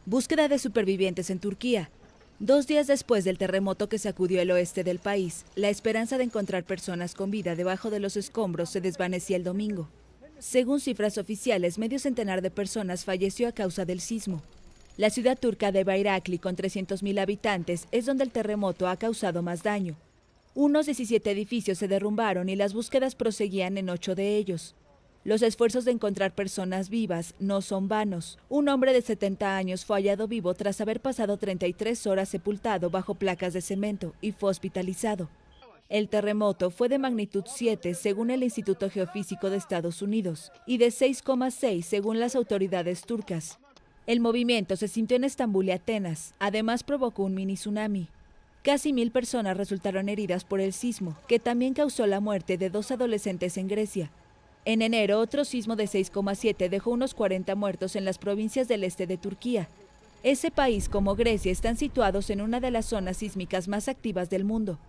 Búsqueda de supervivientes en Turquía. 2 días después del terremoto que sacudió el oeste del país, la esperanza de encontrar personas con vida debajo de los escombros se desvanecía el domingo. Según cifras oficiales, medio centenar de personas falleció a causa del sismo. La ciudad turca de Bayrakli, con 300.000 habitantes, es donde el terremoto ha causado más daño. Unos 17 edificios se derrumbaron y las búsquedas proseguían en 8 de ellos. Los esfuerzos de encontrar personas vivas no son vanos. Un hombre de 70 años fue hallado vivo tras haber pasado 33 horas sepultado bajo placas de cemento y fue hospitalizado. El terremoto fue de magnitud 7 según el Instituto Geofísico de Estados Unidos y de 6,6 según las autoridades turcas. El movimiento se sintió en Estambul y Atenas. Además provocó un mini tsunami. Casi 1.000 personas resultaron heridas por el sismo, que también causó la muerte de 2 adolescentes en Grecia. En enero, otro sismo de 6,7 dejó unos 40 muertos en las provincias del este de Turquía. Ese país, como Grecia, están situados en una de las zonas sísmicas más activas del mundo.